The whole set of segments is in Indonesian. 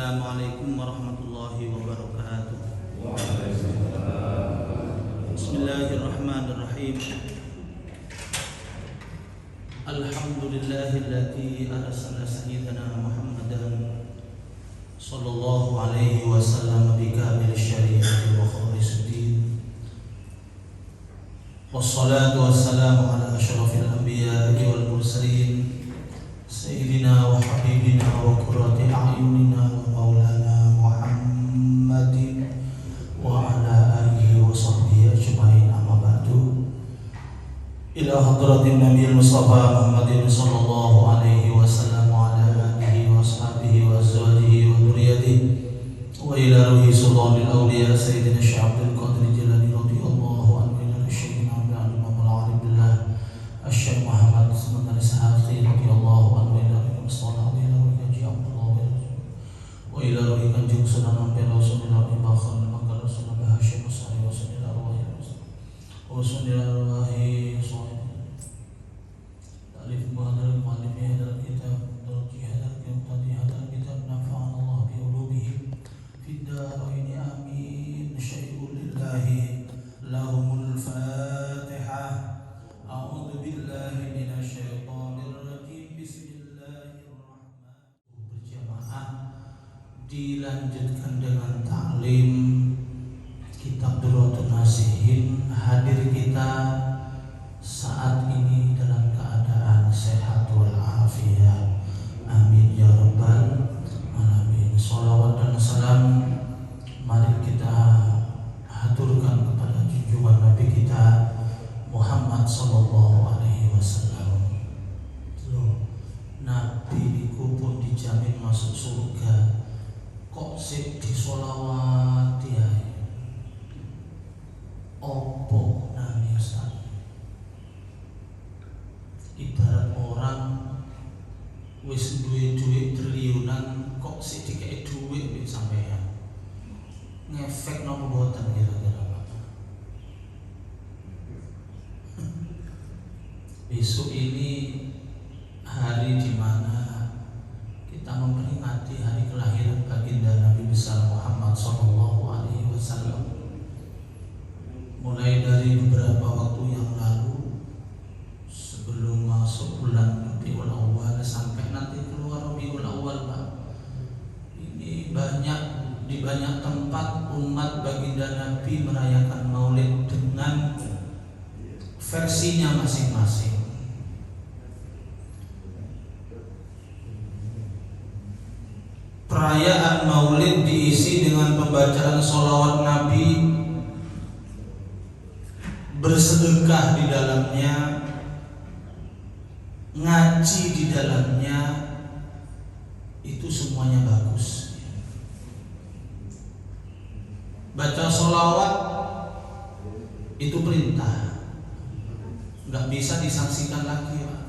Assalamualaikum warahmatullahi wabarakatuh. Bismillahirrahmanirrahim. Alhamdulillahilladzi arsala sayyidana Muhammadan sallallahu alaihi wasallam bi kamil syari'ati wa khalisid din. Wassalatu wassalamu ala asyrafil anbiya'i wal mursalin Sayyidina wa habibina wa qurrati a'yunina wa maulana Muhammadin wa ala alihi wa sahbihi ajma'in, amma ba'du. Ila hadratin Nabi Mustafa Muhammadin sallallahu alaihi wasallam wa ala alihi wa sahbihi wa azwajihi wa dhurriyyatihi wa ila ruhi sultanil awliya Sayyidina Syekh Abdul Qadir Jilani radhiyallahu anhu, ila Syekhina Abdul Ma'arif billah Syekh Muhammad Salman Al-Sahaqi radhiyallahu anhu, wa ila ruhi Kanjeng Sunan Ampel Rasulullah Ibakhal Mangkal Rasulullah Hashim Musari wa sunil arwahi wa sunil arwahi ta'alif muhadar mu'alif hadar kitab darji hadar kitab hadar kitab nafa'an Allah bi ulubihi fid darain amin. Syai'ul lillahi lahumul fatihah. A'udzu billahi minasy syaithanir rajim. Bismillahirrahmanirrahim. Berjamaah dilanjutkan dengan taklim kitab Durratun Nasihin. Hadir kita saat ini dalam keadaan sehat walafiat, amin ya rabbal alamin. Shalawat dan salam mari kita haturkan kepada junjungan Nabi kita Muhammad sallallahu alaihi wasallam. Nabi iku pun dijamin masuk surga, kok sik disolawati ae. Opo nangis? Ibarat orang wis duwe duit triliunan kok sik dikei duit mbek sampean. Ngefek napa mboten kira-kira Pak? Besok ini hari di mana kita memperingati hari kelahiran baginda Nabi besar Muhammad sallallahu alaihi wasallam. Mulai dari beberapa waktu yang lalu, sebelum masuk bulan Rabiul Awal sampai nanti keluar Rabiul Awal, Pak. Ini di banyak tempat umat baginda Nabi merayakan Maulid dengan versinya masing-masing. Perayaan Maulid diisi dengan pembacaan sholawat Nabi, bersedekah di dalamnya, ngaji di dalamnya, itu semuanya bagus. Baca sholawat itu perintah, nggak bisa disangsikan lagi, Pak.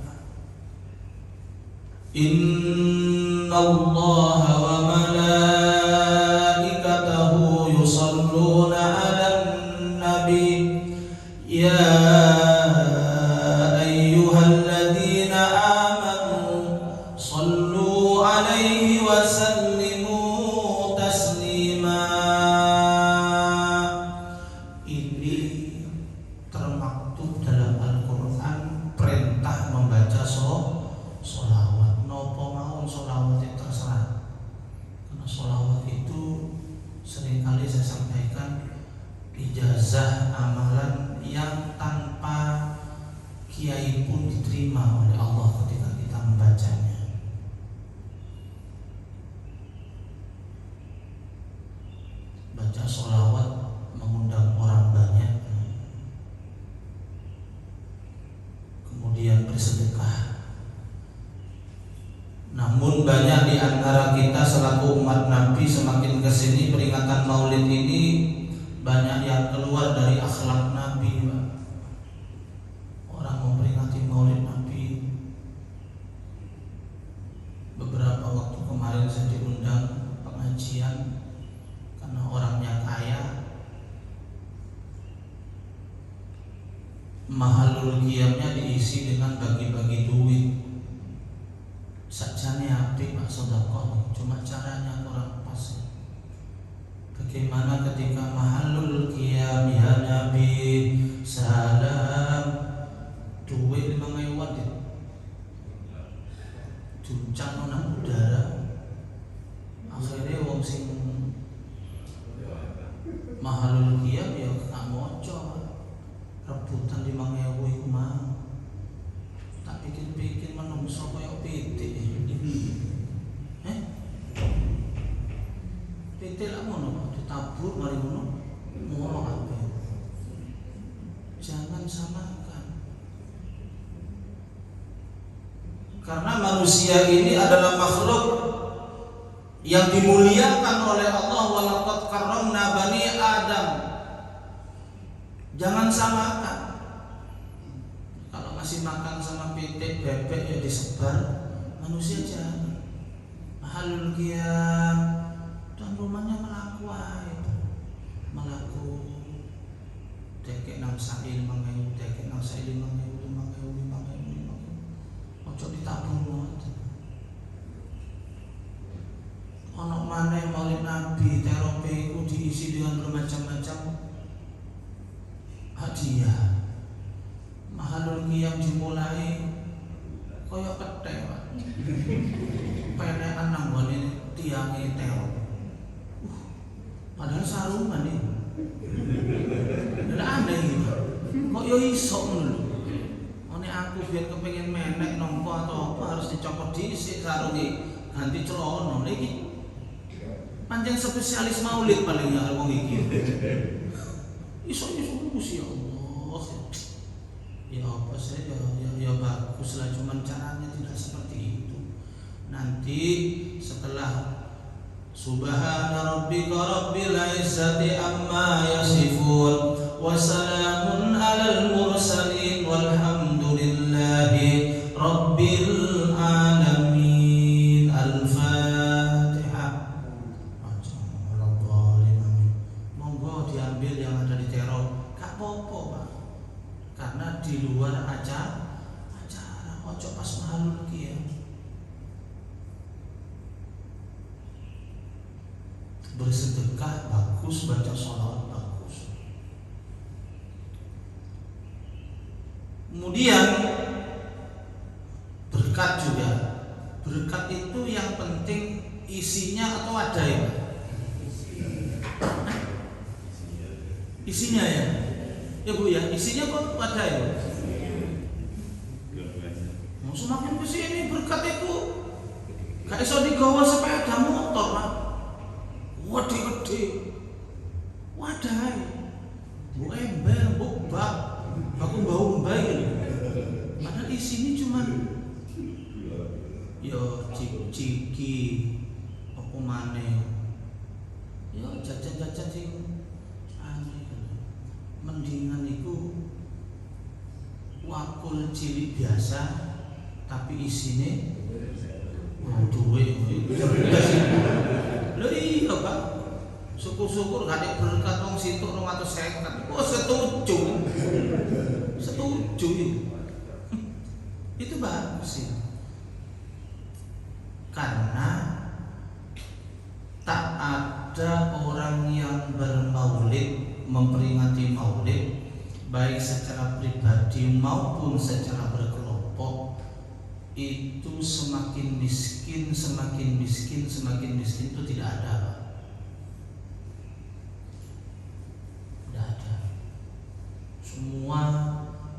Innallaha wa malaikatahu yusalluna 'alan nabi ya ayyuhalladzina amanu sallu 'alaihi wa sallimu taslima. Ini termaktub dalam Al-Qur'an perintah membaca sholawat. Nopo mawon sholawat itu terserah, karena sholawat itu seringkali saya sampaikan ijazah amalan yang tanpa kiai pun diterima oleh Allah ketika kita membacanya. Baca sholawat mengundang orang banyak, kemudian bersedekah. Namun banyak di antara kita selaku umat Nabi semakin kesini peringatan Maulid ini banyak yang keluar dari akhlak Nabi, Pak. Orang memperingati Maulid Nabi. Beberapa waktu kemarin saya diundang pengajian karena orangnya kaya. Mahalul qiyamnya diisi dengan bagi-bagi duit. Sajane apik Pak sedekah, cuma caranya kurang pas. duncang nang udara. Akhirnya wong sing mahalul qiyam ya gak moco. Rebutan 5.000 iku mah. Tak pikir-pikir menungso koyo pitik. Pitik lah ngono, ditabur mari ngono. Ngono kabeh. Jangan samakan. Karena manusia ini adalah makhluk yang dimuliakan oleh Allah. Walaqad karramna bani Adam. Jangan samakan. Kalau masih makan sama pitik, bebek ya disebar. Manusia jangan. Mahalul qiyam dan rumahnya melaku melaku dekek nang sail mangayu, dekek nang sail mangayu, ojo ditabung ngoten. Ono maneh Maulid Nabi terope iku diisi dengan bermacam-macam hadiah. Mahalul qiyam dimulai kaya kethek, Pak. Penekan nang gone tiange terop. Padahal sarungan iki. Lah aneh iki, Pak. Kok yo iso ngono lho. One aku biar kepengin menek nompo atau apa harus dicopot dhisik sarunge, ganti celana. Lha iki pancen spesialis maulid paling ya wong iki. Iso ya Allah. Ya apa saja ya bagus lah, cuman caranya tidak seperti itu. Nanti setelah Subhana rabbika rabbil izzati amma yasifun wa salamun alal mursalin walhamdulillahi rabbil alamin. Al-Fatihah. Monggo diambil yang ada di teror, gak apa-apa, Pak. Karena di luar acara ojo pas mahalul qiyam. Bersedekah bagus, baca sholawat bagus. Kemudian berkat juga. Berkat itu yang penting isinya atau ada ya? Isinya ya? Ya Bu ya, isinya kok ada ya? Mau semakin kesini berkat itu gak iso digawa sepeda motor, Pak. Gede-gede wadai bu ember, bu bak aku bau bayi. Padahal di sini cuman yo ciki apa maneh yo jajan-jajan sing aneh. Mendingan iku wakul cilik biasa tapi isine duwe. Lho iya, Pak. Syukur-syukur gak ada berkat wong situ 250. Oh, setuju. Setuju itu bagus sih. Karena tak ada orang yang bermaulid, memperingati maulid baik secara pribadi maupun secara berkelompok itu semakin miskin itu tidak ada, Pak. Tidak ada. Semua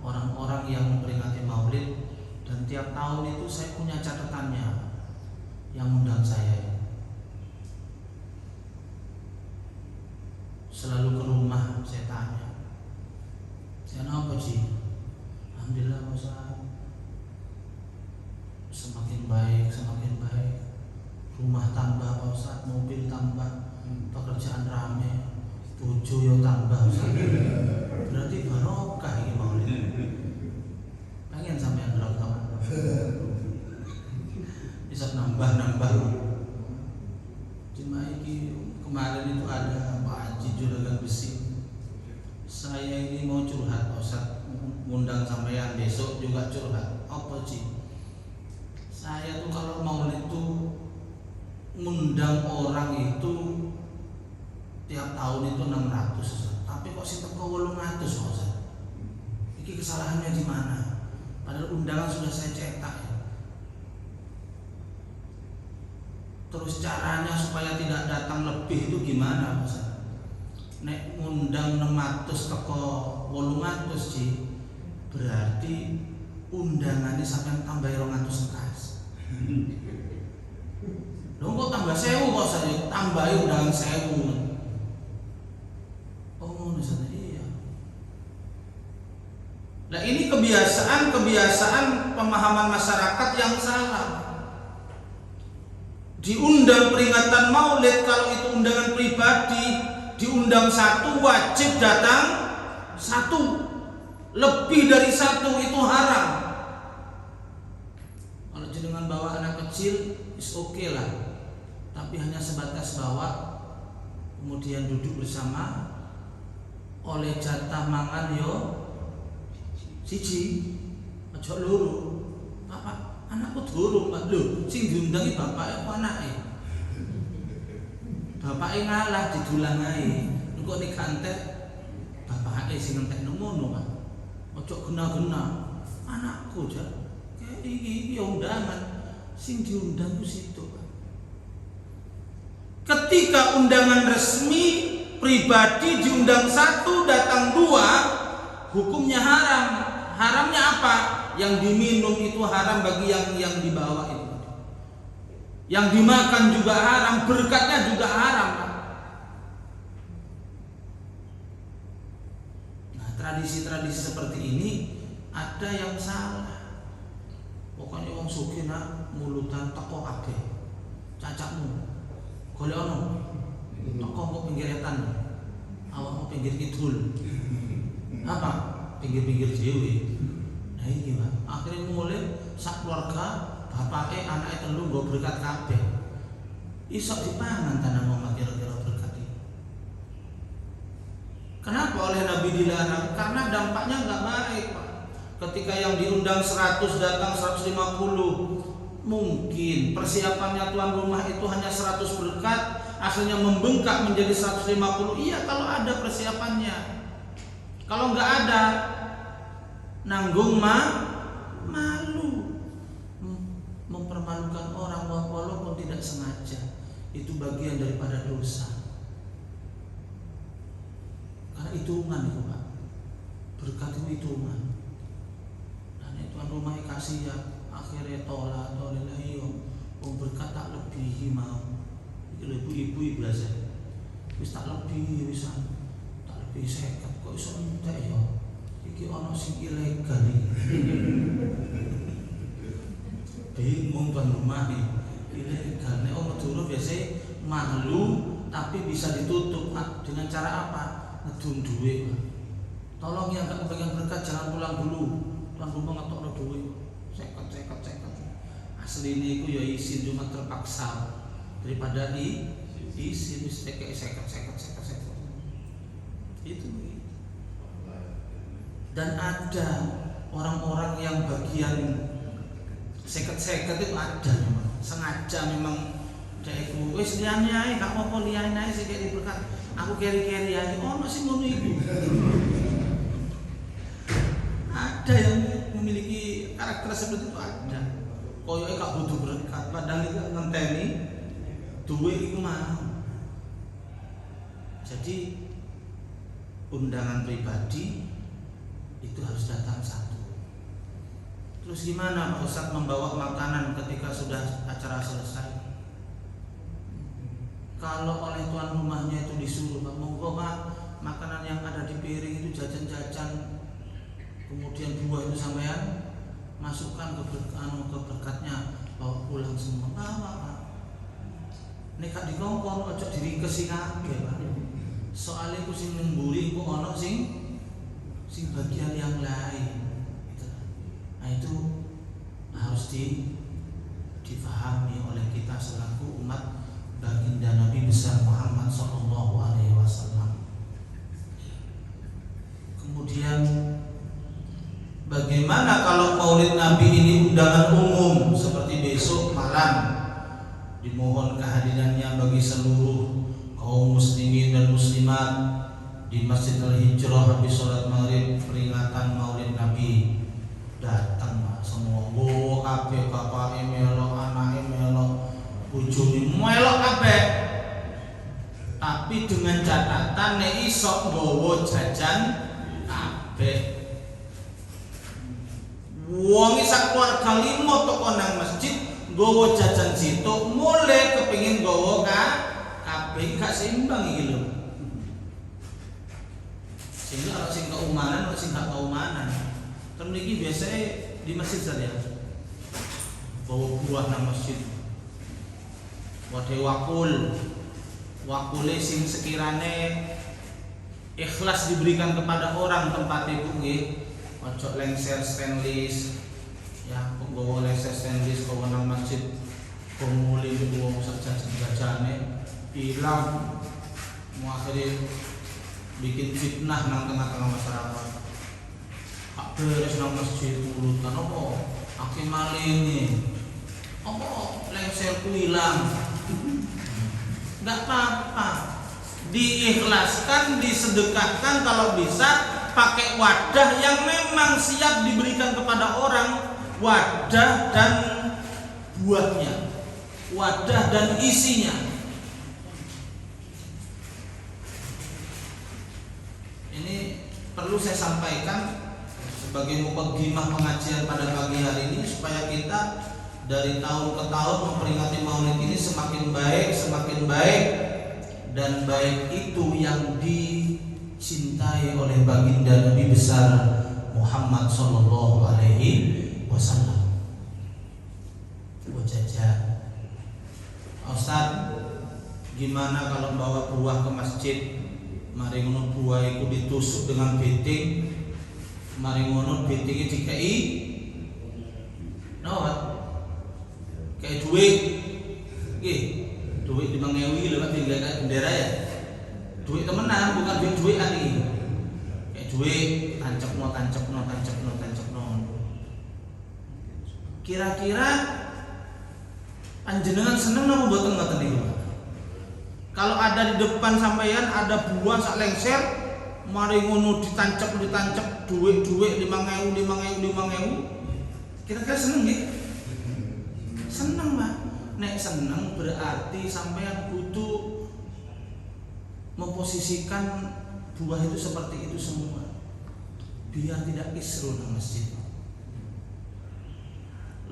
orang-orang yang memperingati maulid dan tiap tahun itu saya punya catatannya yang undang saya. Selalu ke rumah saya tanya, kenapa sih? Alhamdulillah Pak Ustaz, semakin baik. Rumah tambah Pak Ustaz, mobil tambah, pekerjaan rame, bojo yo tambah Ustaz. Berarti barokah ini maulid. Pengen sampean berapa tahun? Bisa nambah. Cuma ini kemarin itu ada Pak Haji Juragan Besi. Saya ini mau curhat Pak Ustaz, ngundang sampean besok juga curhat. Apa sih? Saya tuh kalau maulid itu ngundang orang itu tiap tahun itu 600, Ustaz. Tapi kok si teko 800, Ustaz. Ini kesalahannya di mana? Padahal undangan sudah saya cetak. Terus caranya supaya tidak datang lebih itu gimana Mas? Nek ngundang 600 teko 800 Ji, berarti undangannya sampai tambah 200 kas. Lho kok tambah 1000 kok saya tambahi undangan 1000. Oh ngono saja iya. Nah ini kebiasaan pemahaman masyarakat yang salah. Diundang peringatan Maulid kalau itu undangan pribadi, diundang 1 wajib datang 1, lebih dari 1 itu haram. Kalau jenengan bawa anak kecil is oke lah, tapi hanya sebatas bawa, kemudian duduk bersama, oleh jatah mangan yo siji, aja loro. Apa anakku durung Pak lho, sing diundangi bapake apa anake? Bapake ngalah didulang ae. Engko nek gantek bapake sing entekno ngono Pak. Ojo gena-gena. Anakku ja. Kayak iki undangan sing diundang ku situ Pak. Ketika undangan resmi pribadi diundang 1 datang 2, hukumnya haram. Haramnya apa? Yang diminum itu haram bagi yang dibawa itu. Yang dimakan juga haram, berkatnya juga haram. Nah, tradisi-tradisi seperti ini ada yang salah. Pokoknya wong sugih nak mulutan teko kabeh. Cacakmu. Golek ono. Teko kok pinggir etan. Awakmu pinggir kidul. Apa? Pinggir-pinggir dhewe. Nah iki Pak, akhirnya mulai sak keluarga bapake anake 3 nggo berkat kabeh. Iso dipangan tanah mama kira-kira berkat iki. Kenapa oleh Nabi dilarang? Karena dampaknya enggak baik, Pak. Ketika yang diundang 100 datang 150, mungkin persiapannya tuan rumah itu hanya 100 berkat, akhirnya membengkak menjadi 150. Iya kalau ada persiapannya. Kalau enggak ada, nanggung malu, mempermalukan orang walaupun tidak sengaja, itu bagian daripada dosa. Karena hitungan itu Pak, berkat itu hitungan. Dan tuan rumah kasih ya, akhirnya tolak iyo, berkat tak lebih mau. Itu ibu-ibu biasa, wis tak lebih bisa, tak lebih seket kok iso entek ya. Iki ono sing ilegal iki. Bingung tuan rumah nih, ilegal. Nek wong Madura biasa malu tapi bisa ditutup dengan cara apa? Ngedun duit. Tolong yang gak kebagian berkat jangan pulang dulu. Tuan rumah ngetokno duit. Seket. Asline iku ya izin cuma terpaksa daripada izin wis seket. Itu. Dan ada orang-orang yang bagian seket itu ada memang, sengaja memang dia itu wis liyane ae gak apa-apa liyane ae sing keri berkat aku keri-keri ae ono sing ngono iku. Ada yang memiliki karakter seperti itu ada. Koyoke gak butuh berkat padahal iki ngenteni duwe iku mau. Jadi undangan pribadi itu harus datang 1. Terus gimana Pak Ustadz membawa makanan ketika sudah acara selesai? Kalau oleh tuan rumahnya itu disuruh Pak, monggo Pak, makanan yang ada di piring itu jajan-jajan, kemudian buah itu sampean masukkan ke berkatnya, bawa pulang semua. Bawa Pak. Nek gak dikongkon ojo diringkesi kabeh Pak. Soalnya ku sing nemburi ku ono sing bagian yang lain. Nah itu harus difahami oleh kita selaku umat baginda Nabi besar Muhammad SAW. Kemudian bagaimana kalau Maulid Nabi ini undangan umum seperti besok malam, dimohon kehadirannya bagi seluruh kaum muslimin dan muslimat di Masjid Al-Hijrah habis sholat maghrib peringatan Maulid Nabi. Datang semua kabeh bapak melo anak melo bojone carane iso nggawa jajan kabeh. Wong sak keluarga 5 teko nang masjid nggawa jajan situ, mulai kepengin nggawa kabeh, gak seimbang iki lho. Sehingga ana sing keumanan, ana sing gak keumanan. Kan mriki biasanya di masjid saja bawa buah nang masjid. Wadah wakule sing sekirane ikhlas diberikan kepada orang tempatnya bu nggih. Ojo lengser stainless, ya penggawa lengser stainless kau nang masjid, penguli wong sak jajan-jajane hilang, mau akhirnya bikin fitnah nang tengah-tengah masyarakat. Hak beres nang masjid urutan apa? Akeh maling apa lengserku hilang. Enggak apa-apa, diikhlaskan, disedekahkan kalau bisa. Pakai wadah yang memang siap diberikan kepada orang, wadah dan buahnya, wadah dan isinya. Ini perlu saya sampaikan sebagai muqaddimah pengajian pada pagi hari ini, supaya kita dari tahun ke tahun memperingati Maulid ini semakin baik, dan baik itu yang dicintai oleh baginda Nabi besar Muhammad sallallahu alaihi wasallam. Jajan. Ustaz, gimana kalau bawa buah ke masjid? Mari ngono buah itu ditusuk dengan beting. Mari ngono beting dikai kayak duit. Nggih, duit 5.000 lewat tinggal bendera ya. Duit temenan, bukan duit-duitan iki. Kayak duit tancapno. Kira-kira panjenengan seneng napa mboten ngoten niku? Kalau ada di depan sampeyan ada buah sak lengser, mari ngono ditancap duit 5.000. Kira-kira seneng nggih? Seneng, Pak. Nek seneng berarti sampeyan kudu memposisikan buah itu seperti itu semua, biar tidak isru nang masjid.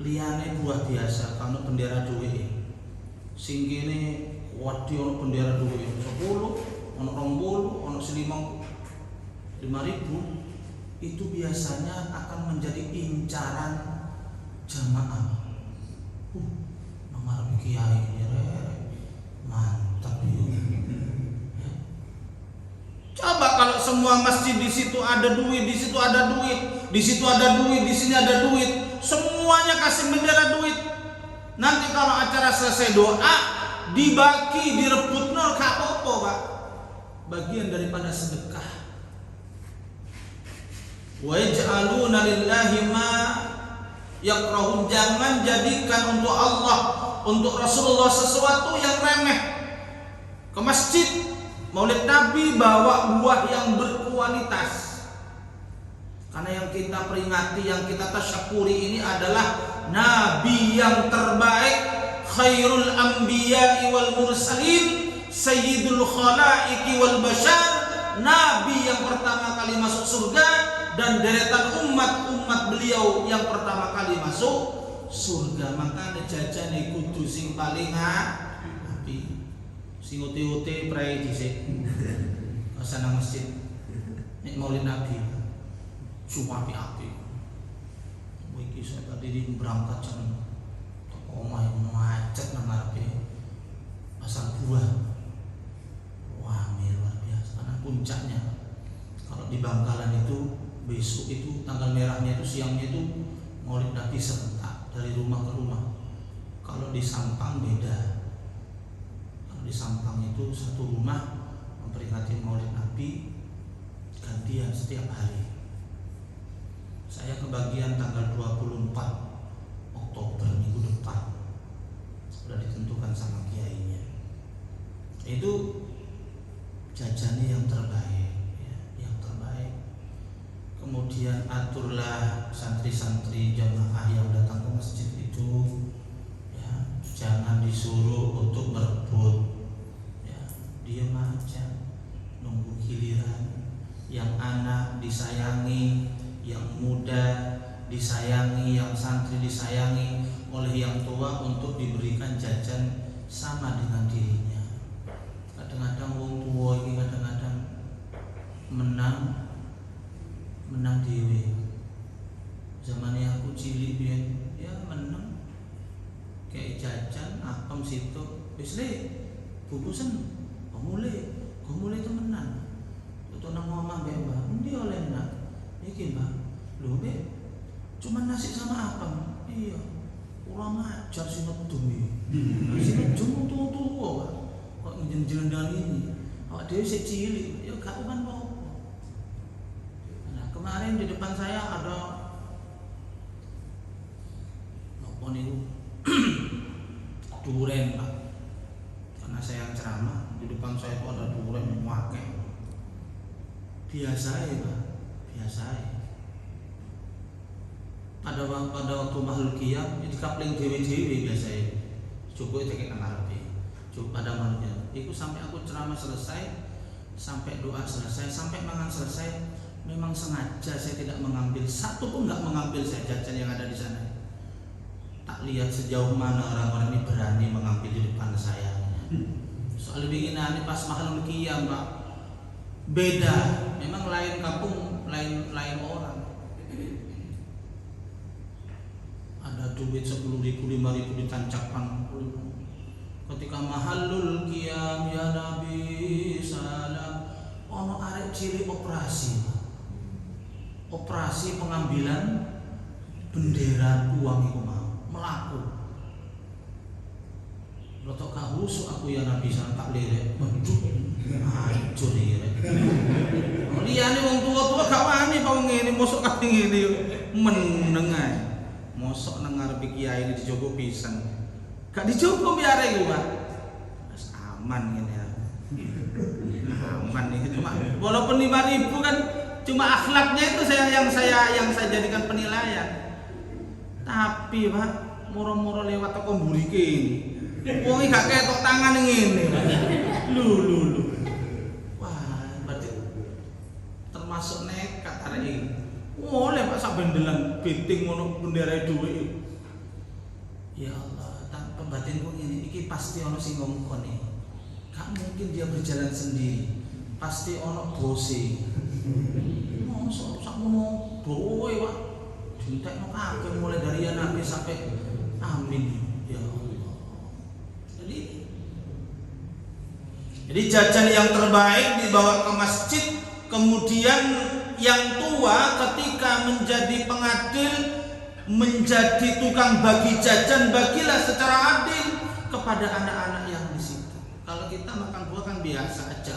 Liyane buah biasa, kalau bendera duit, sing kene wadi ono bendera duit 10, ono 20, ono 5.000, itu biasanya akan menjadi incaran jamaah. Nomor kiai ini mantap ya. Coba kalau semua masjid di situ ada duit, di situ ada duit, di situ ada duit, di sini ada duit, semuanya kasih bendera duit. Nanti kalau acara selesai doa, dibagi, direbut, gak apa-apa, Pak. Bagian daripada sedekah. Wa yaj'aluna lillahi ma yakrahun. Jangan jadikan untuk Allah, untuk Rasulullah sesuatu yang remeh. Ke masjid Maulid Nabi bawa buah yang berkualitas. Karena yang kita peringati, yang kita tasyakuri ini adalah Nabi yang terbaik, khairul anbiya'i wal mursalin, sayyidul khalaiqi wal bashar, Nabi yang pertama kali masuk surga, dan deretan umat-umat beliau yang pertama kali masuk surga. Makanya jajane kudu sing paling api. Sing uti-uti prai dhisik. Pas nang masjid. Nek Maulid Nabi. Cuma api. Iki saya tadi berangkat jam omah macet nang ngarepe pasar buah. Wah, luar biasa. Karena puncaknya kalau di Bangkalan itu besok itu tanggal merahnya itu siangnya itu Maulid Nabi serentak dari rumah ke rumah. Kalau di Sampang beda. Di Sampang itu satu rumah memperingati Maulid Nabi gantian setiap hari. Saya kebagian tanggal 24 Oktober minggu depan, sudah ditentukan sama kiainya. Itu jajannya yang terbaik, ya, yang terbaik. Kemudian aturlah santri-santri jamaah yang datang ke masjid itu, ya, jangan disuruh untuk berebut. Diam aja, nunggu giliran yang anak disayangi, yang muda disayangi, yang santri disayangi oleh yang tua untuk diberikan jajan sama dengan dirinya. Kadang-kadang wong tua ini kadang-kadang menang dewe. Zamannya aku cilik biyen ya menang kayak jajan apem situ wis le bungkusan gomule temenan itu nang ngomong mbak mbak ndi oleh nak iki mbak lho mbak cuma nasi sama apem iya kurang ajar sinedum iki sinedum tuwa kok njenengan ini awak dhewe sik cilik ya gak uman apa. Nah kemarin di depan saya ada apa niku duren Pak, karena saya ceramah di depan saya itu ada duren yang wakil biasa ya Pak, biasa ya. Pada waktu makhluk qiyam di kapling dewe-dewe biasa ya cukup itu kayak ngarepe cukup pada makhluknya itu sampai aku ceramah selesai, sampai doa selesai, sampai mangan selesai. Memang sengaja saya tidak mengambil satu pun, nggak mengambil saya jajan yang ada di sana. Tak lihat sejauh mana orang-orang ini berani mengambil di depan saya. Soal bikinan pas makhluk qiyam Pak, beda. Memang lain kampung, lain orang. Ada duit 10.000, 5.000 ditancapkan. Ketika mahallul qiyam ya Nabi salam, ono arek cilik operasi pengambilan bendera uang itu mau melaku. Rotok gak husuk aku ya Nabi salam tak lirik, waduh hancur lirik. Liyane wong tua-tua gak wani apa ngene mosok kate ngene yo meneng ae. Mosok nang ngarepe kiai ini dijogo pisan. Gak dijogo biare iku, Pak. Wis aman ngene ya. Aman nih cuma walaupun 5.000 kan cuma akhlaknya itu yang saya jadikan penilaian. Tapi Pak, moro-moro lewat toko mburike ini. Wong iki gak ketok tangan ngene. Lu. Wah, berarti termasuk nekat arek iki. Oleh Pak sak bendelan binting ngono bendera dhuwit. Ya Allah, tanpa batinku ini iki pasti ono sing ngongkon iki. Gak mungkin dia berjalan sendiri. Pasti ono bose. Mosok sakmono doe Pak. Dintekno kabeh mulai dari ya Nabi sampai amin. Ya Allah. Jadi jajan yang terbaik dibawa ke masjid, kemudian yang tua ketika menjadi pengadil, menjadi tukang bagi jajan, bagilah secara adil kepada anak-anak yang di situ. Kalau kita makan buah kan biasa aja,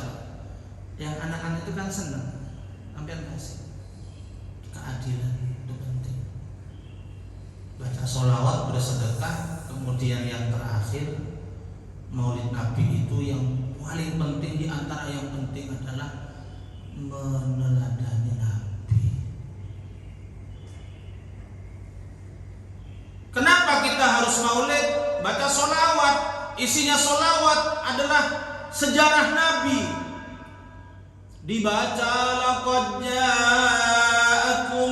yang anak-anak itu kan senang, hampir kasih. Keadilan itu penting. Baca sholawat, bersedekah, kemudian yang terakhir Maulid Nabi itu yang paling penting. Di antara yang penting adalah meneladani Nabi. Kenapa kita harus maulid? Baca sholawat. Isinya sholawat adalah sejarah Nabi. Dibaca laqad ja'akum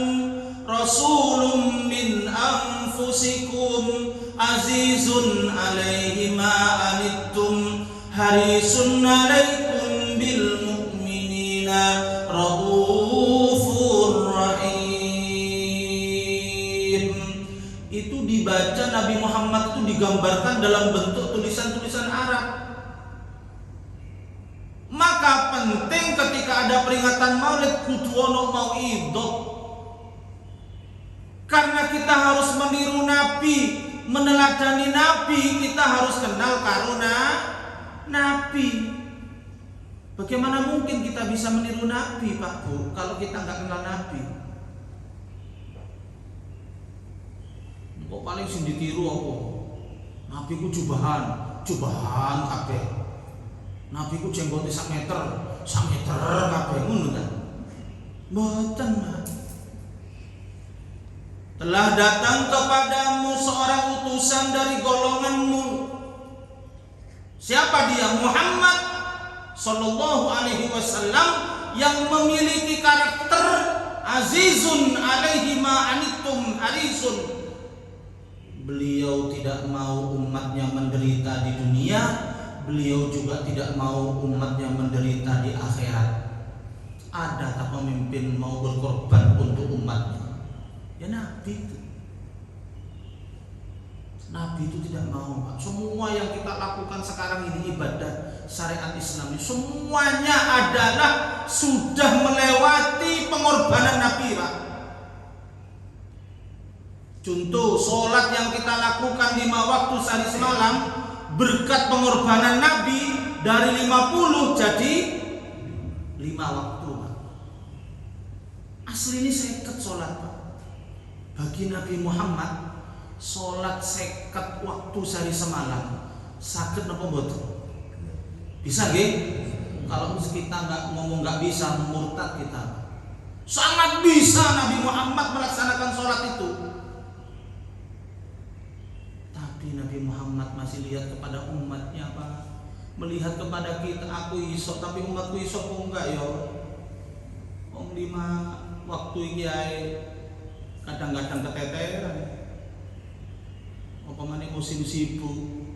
rasulun min anfusikum azizun alaihi ma anittum harisun alaikum bil raufur rahim. Itu dibaca Nabi Muhammad itu digambarkan dalam bentuk tulisan-tulisan Arab. Maka penting ketika ada peringatan Maulid kudu ono mauidhah. Karena kita harus meniru Nabi, meneladani Nabi, kita harus kenal karuna Nabi. Bagaimana mungkin kita bisa meniru Nabi, Pak Bu, kalau kita nggak kenal Nabi? Kok paling sing ditiru apa? Nabi ku jubahan kabeh. Nabi ku jenggote sak meter kabeh ngono kan? Mboten, Pak. Telah datang kepadamu seorang utusan dari golonganmu. Siapa dia? Muhammad Sallallahu Alaihi Wasallam yang memiliki karakter azizun alaihi ma anittum harisun. Beliau tidak mau umatnya menderita di dunia, beliau juga tidak mau umatnya menderita di akhirat. Ada tak pemimpin mau berkorban untuk umatnya? Ya Nabi itu. Nabi itu tidak mau, Pak. Semua yang kita lakukan sekarang ini ibadah syariat Islam ini semuanya adalah sudah melewati pengorbanan Nabi, Pak. Contoh, sholat yang kita lakukan 5 waktu sehari semalam berkat pengorbanan Nabi dari 50 jadi 5 waktu, Pak. Asli ini seket sholat, Pak. Bagi Nabi Muhammad sholat seket waktu sehari semalam sakit apa mboten? Bisa nggih? Kalau kita nggak ngomong nggak bisa, murtad kita. Sangat bisa Nabi Muhammad melaksanakan sholat itu. Nabi Muhammad masih lihat kepada umatnya, Pak. Melihat kepada kita, aku iso tapi umatku iso kok enggak ya. Wong 5 waktu iki ae kadang-kadang keteteran. Apa meneh musim sibuk.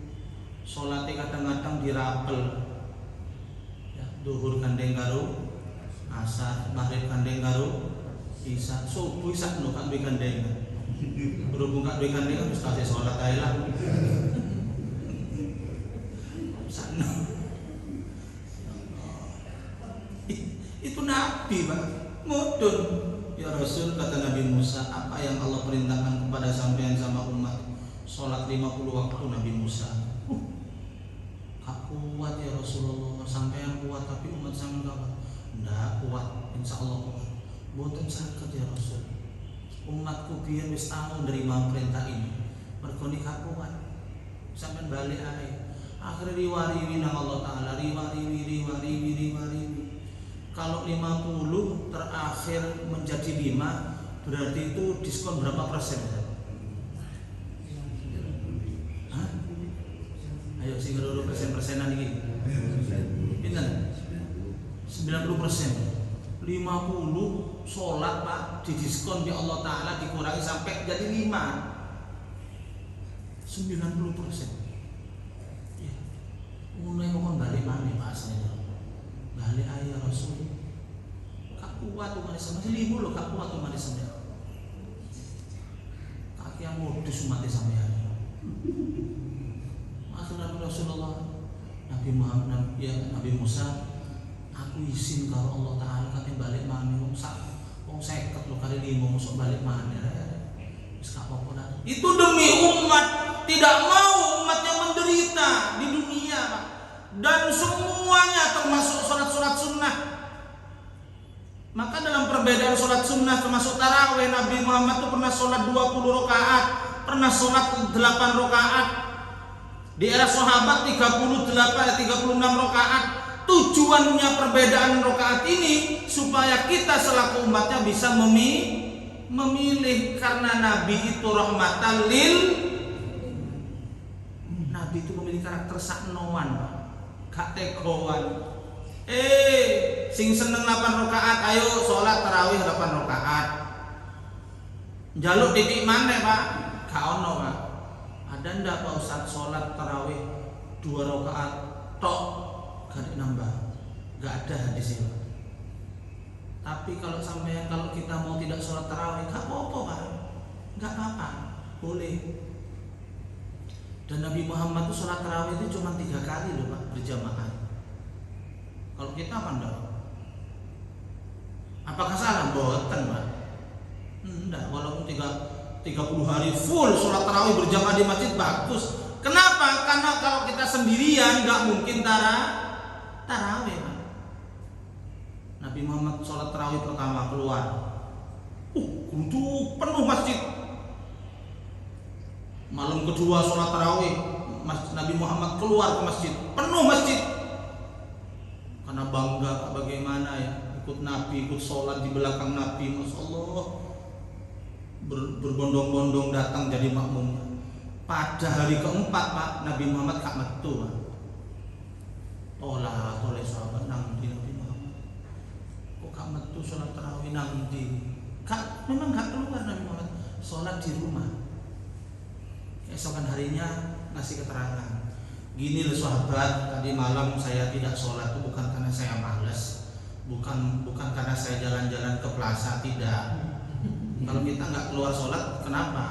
Salatnya kadang-kadang dirapel. Ya, zuhur gandeng karo asar, maghrib gandeng karo isya, subuh sak no kan gandeng. Berhubung kak duwe kandeng wis kasih sholat ae lah. Sana. Itu Nabi, Pak. Mudun. Ya Rasul, kata Nabi Musa, apa yang Allah perintahkan kepada sampean sama umat? Sholat 50 waktu Nabi Musa. Gak kuat ya Rasulullah, sampean kuat tapi umat sampean gak kuat. Nggak kuat, insya Allah kuat. Boten sakit ya Rasul. Umatku biar wis tahu nerima perintah ini. Mergo nikah kuat. Sampai balik ae. Akhirnya riwariwi nang Allah Taala, riwariwi. Kalau 50 terakhir menjadi 5, berarti itu diskon berapa persen? Hah? Ayo sing ngeruru persen-persenan iki. Pinten? 90%. 50 sholat, Pak, didiskon di Allah Ta'ala dikurangi sampai jadi 5 90%. Ya, mulai mohon balik mana Pak saya balik ayah Rasul kak kuat tuh manis sama 5 loh, kak kuat tuh manis sama kaki yang modus mati sama ya. Akhirnya Rasulullah Nabi Muhammad ya Nabi Musa, aku izin kalau Allah Ta'ala katanya balik mana wong seket lo kali 5 masuk balik mana itu demi umat, tidak mau umatnya menderita di dunia, Pak. Dan semuanya termasuk sholat sunnah. Maka dalam perbedaan sholat sunnah termasuk tarawih, Nabi Muhammad itu pernah sholat 20 rakaat, pernah sholat 8 rakaat. Di era sahabat 36 rakaat. Tujuannya perbedaan rakaat ini supaya kita selaku umatnya bisa memilih, karena Nabi itu rahmatan lil. Nabi itu memiliki karakter saknoan, gak tegoan. Sing seneng 8 rakaat, ayo sholat tarawih 8 rakaat. Jaluk titik mana, Pak? Gak ono, Pak. Ada ndak Pak Ustaz sholat tarawih 2 rakaat tok? Gak nambah, gak ada hadisnya. Tapi kalau kita mau tidak sholat tarawih, gak apa-apa, Pak. Gak apa-apa, boleh. Dan Nabi Muhammad itu sholat tarawih itu cuma 3 kali loh, Pak, berjamaah. Kalau kita apa enggak? Apakah salah? Boten, Pak. Enggak, walaupun 30 hari full sholat tarawih berjamaah di masjid bagus. Kenapa? Karena kalau kita sendirian nggak mungkin tarawih, Pak. Nabi Muhammad sholat tarawih pertama keluar, kudu penuh masjid. Malam kedua sholat tarawih, Nabi Muhammad keluar ke masjid, penuh masjid. Karena bangga bagaimana ya, ikut Nabi, ikut sholat di belakang Nabi, Masya Allah, berbondong-bondong datang jadi makmum. Pada hari keempat, Pak, Nabi Muhammad gak metu, Pak. Olah oleh sahabat nang di Nabi Muhammad. Kok gak metu sholat tarawih nang di? Memang gak keluar Nabi Muhammad, sholat di rumah. Keesokan harinya ngasih keterangan. Gini loh sahabat, tadi malam saya tidak sholat itu bukan karena saya malas, bukan karena saya jalan-jalan ke plaza, tidak. Kalau kita nggak keluar sholat, kenapa?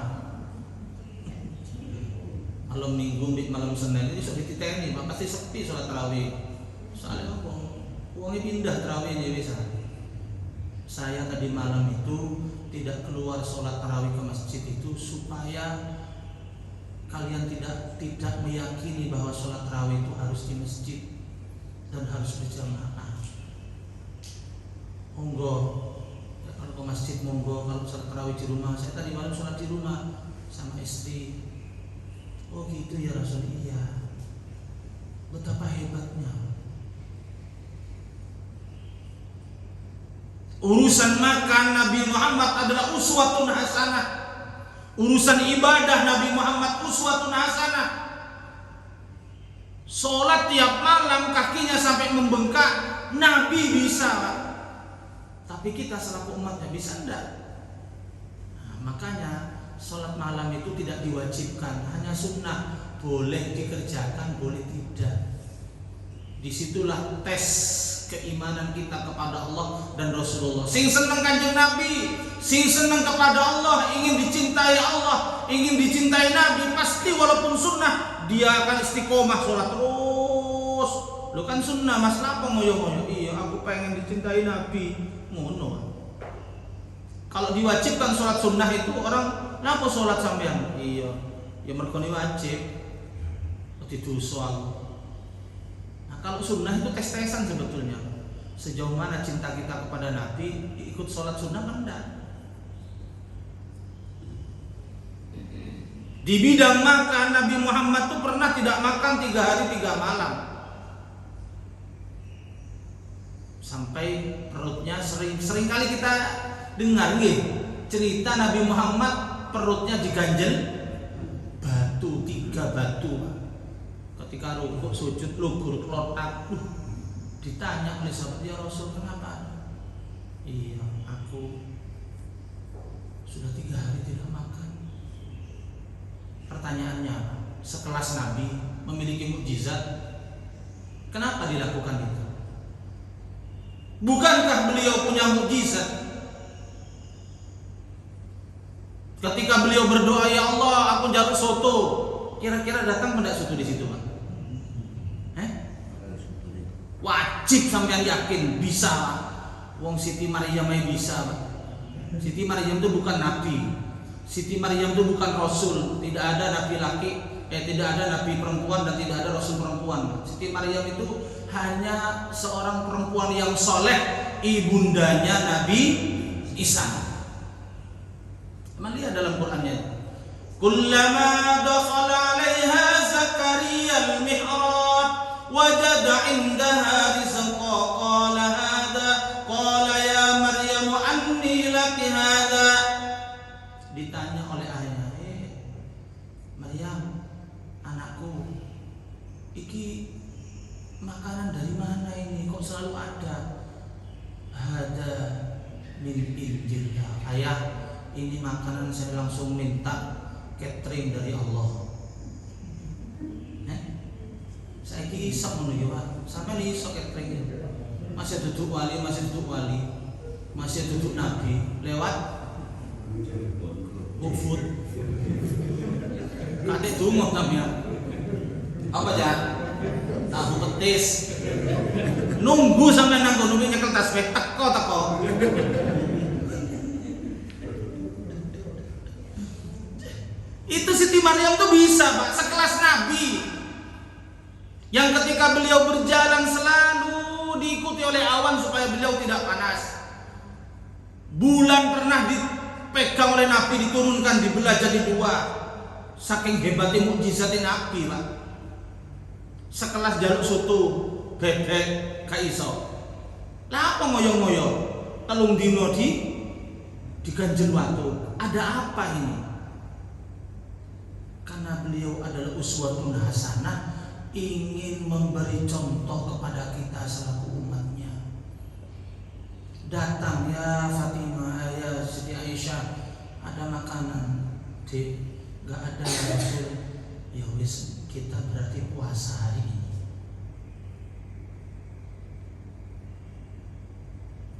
Malam Minggu, malam Senin ini sudah dititeni, pasti sepi sholat tarawih. Soalnya apa? Uangnya pindah tarawih ini bisa. Saya tadi malam itu tidak keluar sholat tarawih ke masjid itu supaya kalian tidak meyakini bahwa sholat tarawih itu harus di masjid dan harus berjamaah. Monggo, ya, kalau ke masjid monggo, kalau sholat tarawih di rumah. Saya tadi malam sholat di rumah sama istri. Oh gitu ya Rasul, iya. Betapa hebatnya. Urusan makan Nabi Muhammad adalah uswatun hasanah. Urusan ibadah Nabi Muhammad uswatun hasanah. Sholat tiap malam kakinya sampai membengkak, Nabi bisa. Tapi kita selaku umatnya bisa enggak? Nah, makanya sholat malam itu tidak diwajibkan, hanya sunnah, boleh dikerjakan, boleh tidak. Disitulah tes keimanan kita kepada Allah dan Rasulullah. Sing seneng Kanjeng Nabi, sing seneng kepada Allah, ingin dicintai Allah, ingin dicintai Nabi, pasti walaupun sunnah dia akan istiqomah sholat terus. Lo kan sunnah, mas napa ngoyo-ngoyo? Iya, aku pengen dicintai Nabi, ngono. Kalau diwajibkan sholat sunnah itu orang, napa sholat sampean? Iya, ya mergo wajib. Didosa aku. Nah, kalau sunnah itu tes-tesan sebetulnya. Sejauh mana cinta kita kepada Nabi, ikut sholat sunnah enggak? Di bidang makan, Nabi Muhammad tuh pernah tidak makan 3 hari 3 malam. Sampai perutnya sering kali kita dengar cerita Nabi Muhammad perutnya diganjel batu, 3 batu. Ketika rukuk sujud lugur klotak, ditanya oleh sahabat, ya Rasul kenapa? Iya, aku sudah 3 hari tidak makan. Pertanyaannya, sekelas Nabi memiliki mukjizat, kenapa dilakukan itu? Bukankah beliau punya mukjizat? Ketika beliau berdoa, ya Allah, aku jaluk soto, kira-kira datang tidak soto di situ, Pak? Wajib sampean yakin bisa, Pak. Wong Siti Maryam bisa, Pak. Siti Maryam itu bukan nabi. Siti Maryam itu bukan rasul. Tidak ada nabi laki, tidak ada nabi perempuan dan tidak ada rasul perempuan. Siti Maryam itu hanya seorang perempuan yang soleh, ibundanya Nabi Isa. Emang lihat dalam Qur'annya. Kullama dakhala 'alaiha Zakaria al-mihrab wajada 'indaha rizqa qala ya Maryam anni laki hadha. Ditanya oleh ayahnya, Maryam, anakku, iki makanan dari mana ini? Kok selalu ada? Ada min indillah. Ayah, ini makanan saya langsung minta catering dari Allah. Saya ki isok ngono ya, Pak. Sampai isok catering. Masih duduk wali, masih duduk nabi lewat GoFood. Kadek dongo sampean. Apa ya? Tahu petis. Nunggu sampai nang kono nyekel tasbih teko. Itu Siti Maryam tuh bisa, Pak, sekelas nabi. Yang ketika beliau berjalan selalu diikuti oleh awan supaya beliau tidak panas. Bulan pernah dipegang oleh Nabi, diturunkan, dibelah jadi 2. Saking hebatnya mukjizatnya Nabi, Pak. Sekelas jaluk soto, bebek, gak iso. Lah apa ngoyo-ngoyo? Telung dino diganjel watu. Ada apa ini? Karena beliau adalah uswatun hasanah, ingin memberi contoh kepada kita selaku umatnya. Datang, ya Fatimah, ya Siti Aisyah, ada makanan. Dek, gak ada ya Rasul. Ya wis, kita berarti puasa hari ini.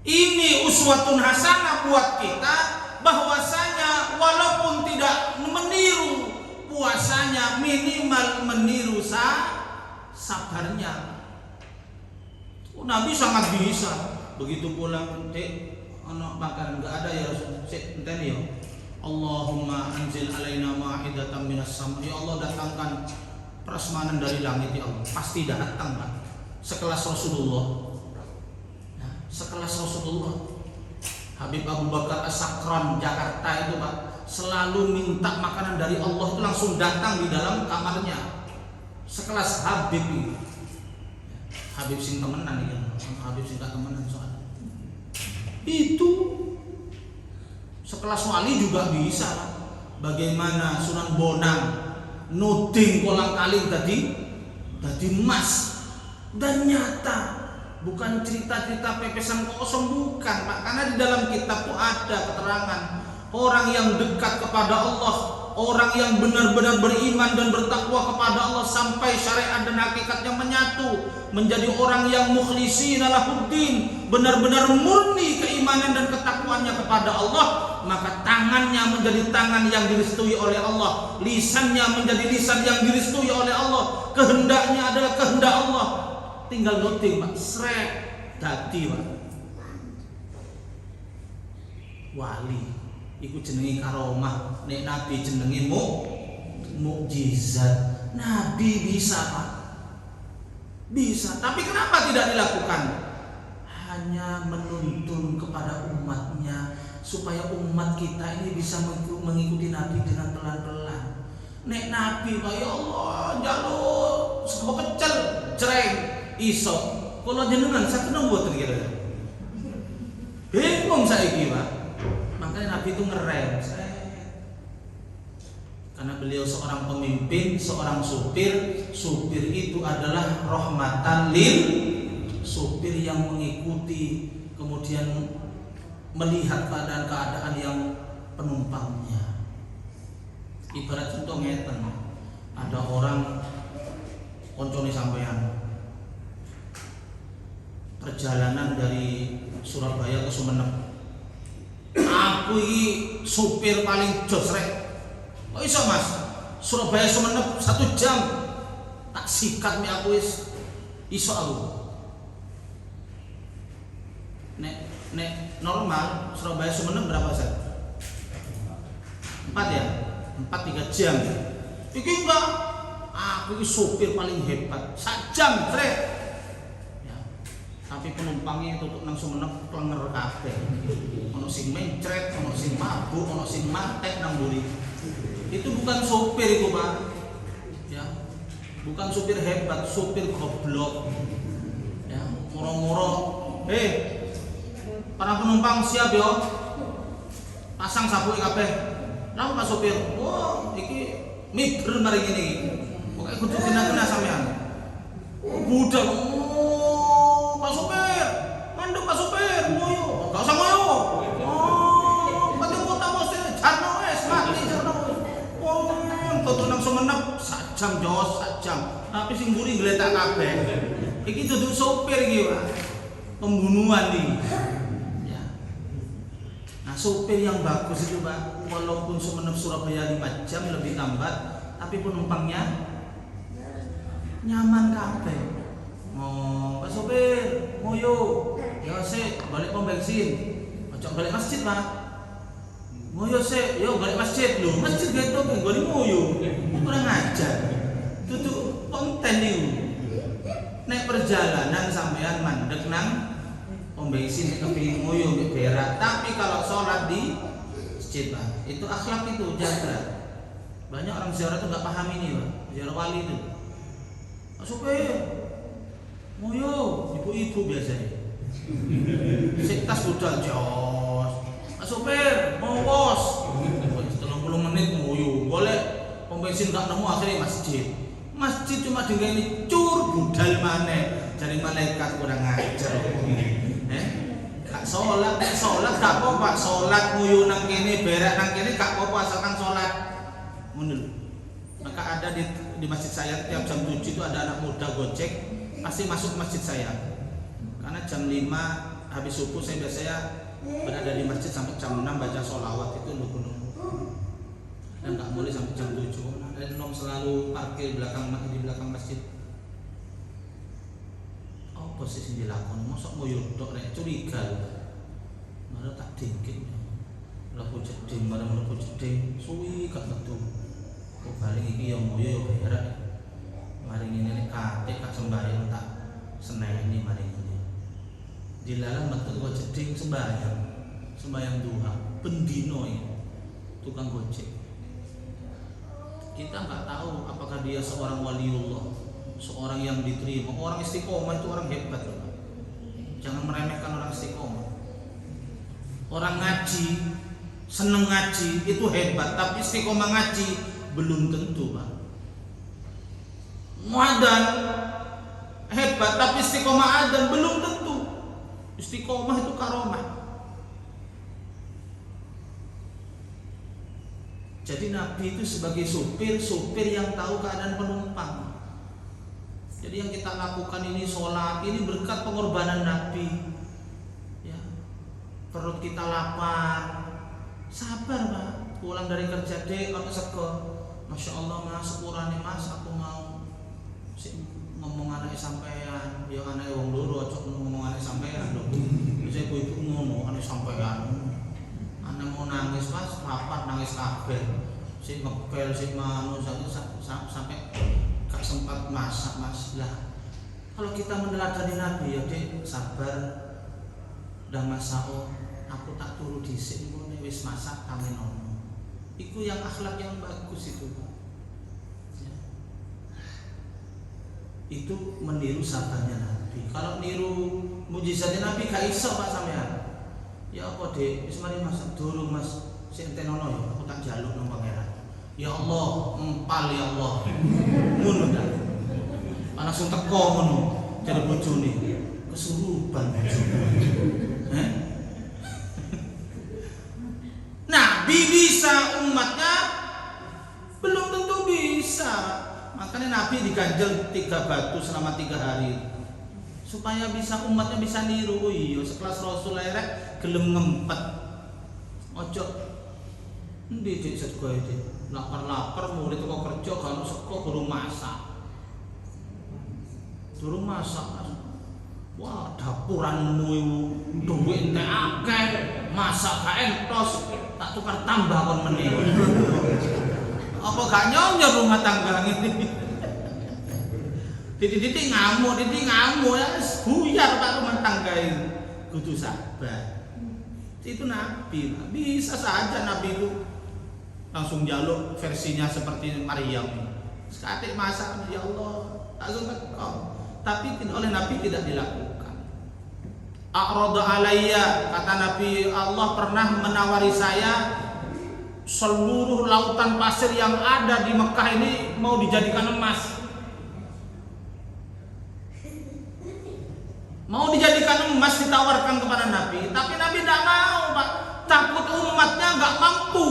Ini uswatun hasanah buat kita, bahwasanya walaupun tidak meniru puasanya, minimal meniru sabarnya. Nabi sangat bisa. Begitu pulang, Dek, ono makanan enggak ada ya Rasul. Sik, enteni ya. Allahumma anzil alaina ma'idatan minas sama. Ya Allah, datangkan prasmanan dari langit ya Allah. Pasti datang, Pak. Sekelas Rasulullah. Sekelas Rasulullah. Habib Abu Bakar As-Sakran Jakarta itu, Pak, selalu minta makanan dari Allah, itu langsung datang di dalam kamarnya. Sekelas Habib itu. Habib sing temenan ya. Habib sing gak temenan soalnya. Itu sekelas wali juga bisa. Bagaimana Sunan Bonang nuding kolang-kaling tadi emas, dan nyata. Bukan cerita-cerita pepesan kosong, bukan, Pak. Karena di dalam kitab itu ada keterangan orang yang dekat kepada Allah, orang yang benar-benar beriman dan bertakwa kepada Allah sampai syariat dan hakikatnya menyatu, menjadi orang yang mukhlishina lahuddin, benar-benar murni keimanan dan ketakwaannya kepada Allah, maka tangannya menjadi tangan yang direstui oleh Allah, lisannya menjadi lisan yang direstui oleh Allah, kehendaknya adalah kehendak Allah. Tinggal noting, Pak, srek dadi, Pak. Wali iku jenenge karomah, nek Nabi jenenge mukjizat. Nabi bisa, Pak. Bisa, tapi kenapa tidak dilakukan? Hanya menuntun kepada umatnya supaya umat kita ini bisa mengikuti Nabi dengan pelan-pelan. Nek Nabi, Pak, ya Allah, jaluk sego pecel, jreng iso, kalau jenengan sakit mboten kira-kira. Bingung saiki, Pak. Makanya Nabi itu ngerem. Karena beliau seorang pemimpin, seorang supir. Supir itu adalah rahmatan lil, supir yang mengikuti, kemudian melihat keadaan yang penumpangnya. Ibarat contoh ngeten, ada orang koncone sampean perjalanan dari Surabaya ke Sumenep. Aku ini supir paling jos rek. Kok iso, Mas? Surabaya Sumenep 1 jam. Tak sikat mi aku iso aku. Nek normal Surabaya Sumenep berapa set? 4 ya? 3 jam. Iki enggak. Aku ini supir paling hebat. 1 jam, rek. Tapi penumpangnya tutup nang Sumenep klenger kabeh. Ono sing mencret, ono sing mabuk, ono sing matek nang mburi. Itu bukan sopir itu, Pak. Ya. Bukan supir hebat, supir goblok. Ya, moro-moro. Para penumpang siap yo. Pasang sabuk kabeh. Nang Pak sopir. Wah, iki miber mari ngene iki. Pokoke kudu kena sampean. Budak. Pak Supir, mandek Pak Supir, ngoyo, gak usah ngoyo. Pati kota mesti jarno wis, mati jarno. Tutuk nang Sumenep 1 jam jos, 1 jam. Tapi sing mburi gletak kabeh. Iki duduk sopir iki, Pak. Pembunuhan iki. Ya. Nah, sopir yang bagus itu, Pak, walaupun Sumenep Surabaya 5 jam lebih lambat, tapi penumpangnya nyaman kabeh. Oh, Pak Sopir, ngoyo. Ya sik, balik pom bensin. Ojo balik masjid, Pak. Ngoyo sik, yo balik masjid lho. Masjid gitu nggone ngoyo. Kurang ajar. Tutuk konten niku. Nek perjalanan sampean mandek nang pom bensin kepengin ngoyo mek berak. Tapi kalau sholat di masjid, Pak, itu akhlak itu jaga. Banyak orang ziarah itu enggak paham ini, Pak. Ziarah wali itu. Pak Sopir, ngoyo, ibu-ibu biasanya. Sik tas budal jos. Pak Sopir, mau bos. 30 menit ngoyo. Golek pom bensin gak nemu akhirnya masjid. Masjid cuma digawani cur budal maneh. Jare malaikat kurang ajar. Gak sholat gak apa-apa, sholat nguyu nang kene, berak nang kene gak apa-apa asalkan sholat. Ngono. Maka ada di masjid saya tiap jam 7 itu ada anak muda Gojek pasti masuk masjid saya. Karena jam 5 habis subuh saya biasanya berada di masjid sampai jam 6 baca sholawat itu nunggu. Dan nggak boleh sampai jam 7. Ada nom selalu parkir di belakang masjid. Oh posisi dilakon, mosok mau yudok rek curiga. Malah tak dingin. Laku jeding, malah laku jeding, suwi gak metu. Kok balik iki yang moyo yo berak. Mari ngene nek kate gak sembahyang tak seneni mari ngene. Dilalah metu kok jeding sembahyang duha, pendino iki. Tukang gojek. Kita nggak tahu apakah dia seorang waliullah, seorang yang diterima, orang istiqomah itu orang hebat loh. Jangan meremehkan orang istiqomah. Orang ngaji, seneng ngaji itu hebat, tapi istiqomah ngaji belum tentu, Pak. Muadzan hebat, tapi istiqomah adzan belum tentu. Istiqomah itu karomah. Jadi Nabi itu sebagai supir yang tahu keadaan penumpang. Jadi yang kita lakukan ini sholat, ini berkat pengorbanan Nabi. Ya, perut kita lapar, sabar Pak. Pulang dari kerja dek, kalau sego, masya Allah mas, sepurane mas, aku mau ngomong anak sampean, ya anak wong loro, cok ngomong anak sampean dong. Bisa ibu ngomong anak sampean. Anak mau nangis pas lapar nangis kabeh, si ngepel si manu sampai gak sempat masak mas lah. Kalau kita meneladani Nabi ya dek sabar dan masak aku tak turu dhisik niku wis masak kami nono. Iku yang akhlak yang bagus itu Pak. Ya. Itu meniru sabarnya Nabi. Kalau niru mujizatnya Nabi gak iso Pak sampean. Ya apa dek, wis mari mas, durung mas, sing tenono ya, aku tak jaluk nang pangeran. Ya Allah, empal ya Allah. Ngono ta. Langsung teko ngono, jare bojone. Kesurupan bojone. Nabi bisa, umatnya belum tentu bisa. Makanya Nabi diganjel 3 batu selama 3 hari. Supaya bisa umatnya bisa niru. Iya sekelas Rasul rek gelem ngempet. Ojo endi dik sego iki. Lapar-lapar murid kok kerja kalau sego durung masak. Durung masak. Wah, dapuranmu duwe entek akeh, masak gak entos, tak tukar tambah kon meneh. Apa gak nyonyor rumah tangga ini? Titik ngamuk ya buyar Pak rumah tangga itu. Kudu sabar. Itu Nabi, bisa saja Nabi itu langsung jaluk versinya seperti Maryam. Sekali masak ya Allah, langsung teko. Tapi oleh Nabi tidak dilakukan. A'rada alayya, kata Nabi, Allah pernah menawari saya seluruh lautan pasir yang ada di Mekah ini mau dijadikan emas. Mau dijadikan emas ditawarkan kepada Nabi, tapi Nabi tidak mau Pak, takut umatnya nggak mampu.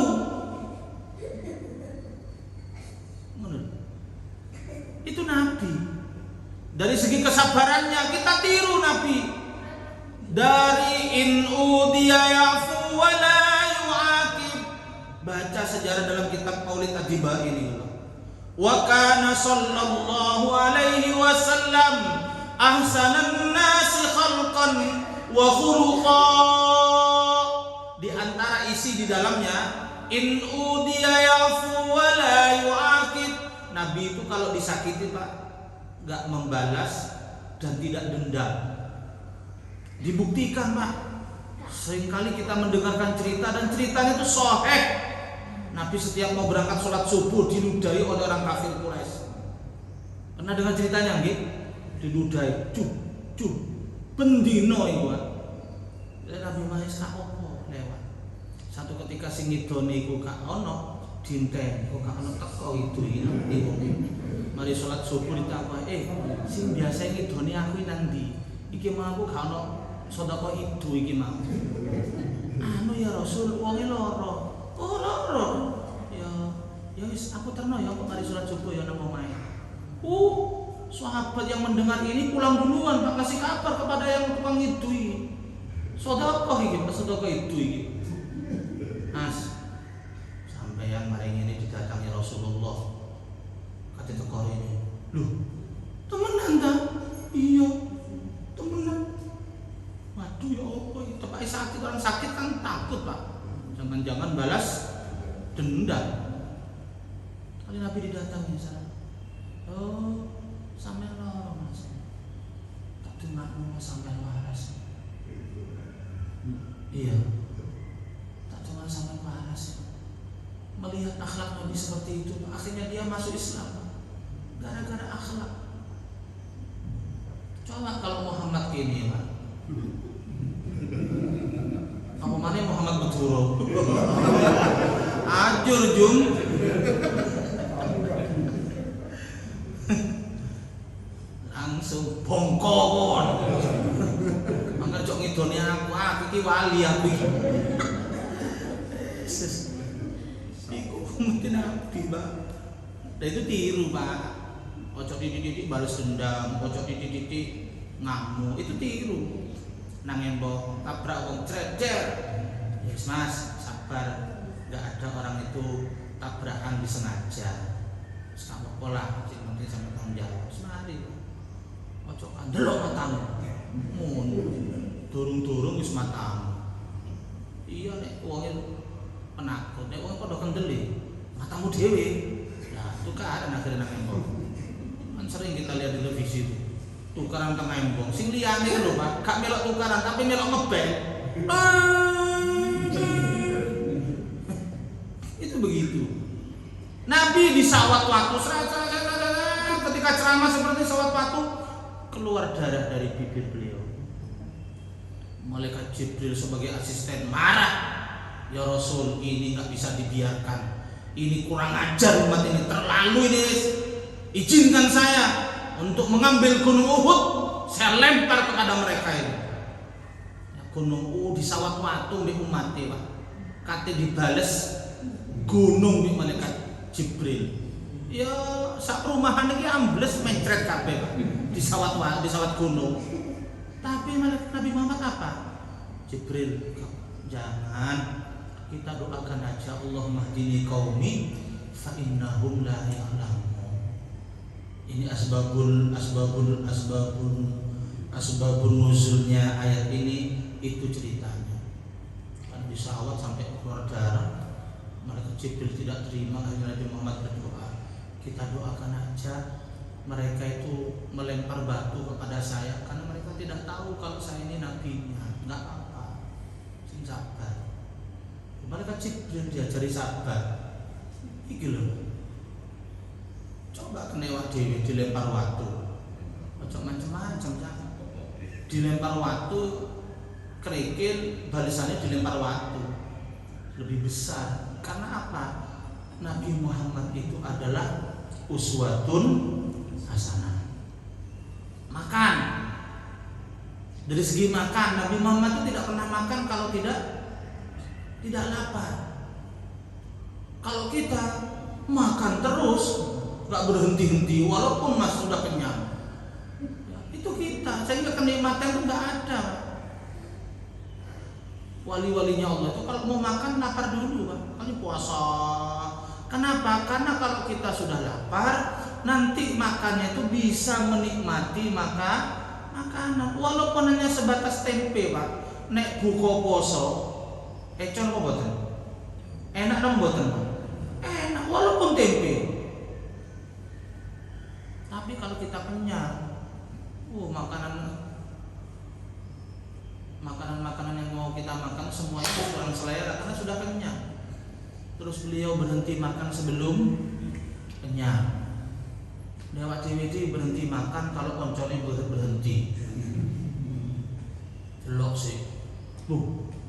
Itu Nabi. Dari segi kesabarannya kita tiru Nabi. Dari in udiya yafu wa la yu'aqib. Baca sejarah dalam kitab Maulid Adiba ini. Wa kana sallallahu alaihi wasallam ahsanan nasi khalqan wa khuluqa. Di antara isi di dalamnya in udiya yafu wa la yu'aqib. Nabi itu kalau disakiti Pak enggak membalas dan tidak dendam. Dibuktikan Pak. Seringkali kita mendengarkan cerita dan ceritanya itu sahih. Nabi setiap mau berangkat sholat subuh diludahi oleh orang kafir Quraisy. Pernah dengar ceritanya nggih? Diludahi, cuk, pendino iku. Nabi Muhammad apa lewat. Satu ketika sing ngidone iku gak ono, dinten kok gak ono teko itu iki. Mari sholat subuh ditakoki, sing biasa ngidoni aku nang ndi? Iki mau aku gak ono sedekah idu iki mau. Anu ya Rasul, wonge lara. Oh lara. Ya wis aku terno ya kok mari sholat subuh ya nang omahe. Sahabat yang mendengar ini pulang duluan, Pak, kasih kabar kepada yang tukang idui. Sedekah iki, sedekah idu iki. Mas, sampeyan maring ini didatangi Rasulullah. Kata tekor ini, loh, temenan ta? Iya, temenan. Waduh ya apa itu? Pak sakit, orang sakit kan takut Pak. Jangan-jangan balas dendam. Kali Nabi didatangi sana. Oh, sampean lara Mas. Tak dengar sampean waras. Iya. Tak dengar sampean waras. Melihat akhlak Nabi seperti itu, akhirnya dia masuk Islam gara-gara akhlak. Coba kalau Muhammad kini, Pak. Apa mana Muhammad Baturo? Ajur jum. Langsung bongkon. Mangga cok ngidoni aku iki wali aku iki. Mungkin Nabi, Pak. Dan itu tiru, Pak. Ojo titik-titik balas dendam, ojo titik-titik ngamuk, itu tiru. Nang embong tabrak wong cecer. Yes, Mas, sabar. Enggak ada orang itu tabrakan disengaja. Sama pola, mungkin sampai tanggung jawab. Semari. Ojo kandelok matamu. Mun durung-durung wis matamu. Iya nek wong penakut, nek wong padha kendeli, matamu dhewe. Nah, tukaran akhirnya nang embong. Kan sering kita lihat di televisi itu. Tukaran teng embong. Sing liyane lho, Pak, gak melok tukaran tapi melok ngeband. Itu begitu. Nabi di sawat waktu ketika ceramah seperti sawat waktu keluar darah dari bibir beliau. Malaikat Jibril sebagai asisten marah. Ya Rasul, ini nggak bisa dibiarkan. Ini kurang ajar umat ini, terlalu ini. Izinkan saya untuk mengambil gunung Uhud, saya lempar kepada mereka ini. Ya, gunung Uhud di sawat watu di umat Pak. Kate dibales gunung di malaikat Jibril. Ya sak perumahan ini ambles mencret kabeh Pak. Di sawat gunung. Tapi malaikat Nabi Muhammad apa? Jibril, jangan. Kita doakan aja Allahumma hdini qaumi fa innahum la ya'lamun. Ini asbabun nuzulnya ayat ini, itu ceritanya. Kan disawat sampai keluar darah. Malaikat Jibril tidak terima, akhirnya Nabi Muhammad berdoa. Kita doakan aja mereka itu melempar batu kepada saya karena mereka tidak tahu kalau saya ini nabinya. Enggak apa-apa. Sing sabar. Malaikat Jibril diajari sabar. Iki lho. Coba kenewak dhewe dilempar watu. Ojo macam-macam jangan. Dilempar watu kerikil, balasannya dilempar watu. Lebih besar. Karena apa? Nabi Muhammad itu adalah uswatun hasanah. Makan. Dari segi makan, Nabi Muhammad itu tidak pernah makan kalau tidak lapar. Kalau kita makan terus, nggak berhenti-henti, walaupun mas sudah kenyang, ya, itu kita, sehingga kenikmatan itu nggak ada. Wali-walinya Allah itu kalau mau makan lapar dulu, Pak. Kali puasa. Kenapa? Karena kalau kita sudah lapar, nanti makannya itu bisa menikmati makanan, walaupun hanya sebatas tempe, Pak. Nek buka poso. Econ apa boten? Enak dong boten? Enak walaupun tempe. Tapi kalau kita kenyang, makanan yang mau kita makan semuanya kurang selera karena sudah kenyang. Terus beliau berhenti makan sebelum kenyang. Dewa Dewi itu berhenti makan kalau koncone berhenti. Delok sih.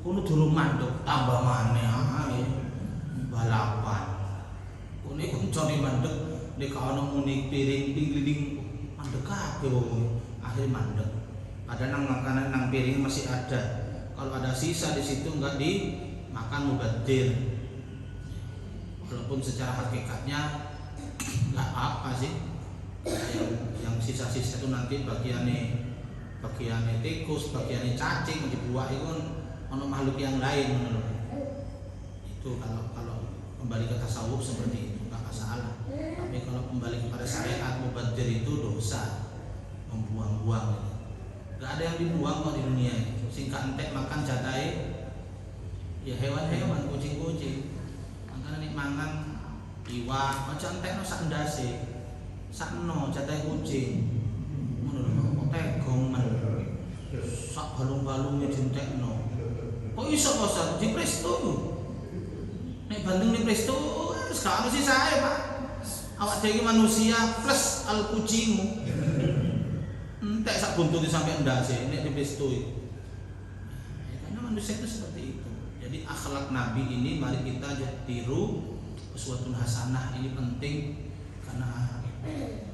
Kono durung mandek tambah maneh ae balapan. Kono koncone mandek nek ana muni piring ding mandek kabeh wong akhir mandek. Padahal nang makanan nang piring masih ada. Kalau ada sisa di situ enggak dimakan mubadzir. Walaupun secara hakikatnya enggak apa sih. Yang sisa-sisa itu nanti bagiannya tikus, bagiannya cacing dibuah itu ono makhluk yang lain menurut. Itu kalau kembali ke tasawuf seperti itu enggak masalah. Tapi kalau kembali kepada syariat mubadzir itu dosa, membuang-buang gitu. Enggak ada yang dibuang kok di dunia ini. Singkat entek makan jatahe ya hewan-hewan, kucing-kucing. Makanya nek mangan iwak, aja entekno sak ndase. Sakno jatahe kucing. Ngono lho kok tegong men. Sak balung-balunge dientekno. Kok iso kok di presto yo. Nek bandeng di presto wis gak ono sisae, Pak. Awak dhewe manusia plus al kucingmu. Entek sak buntute sampai ndase nek di presto itu. Karena manusia itu seperti itu. Jadi akhlak Nabi ini mari kita tiru, uswatun hasanah ini penting karena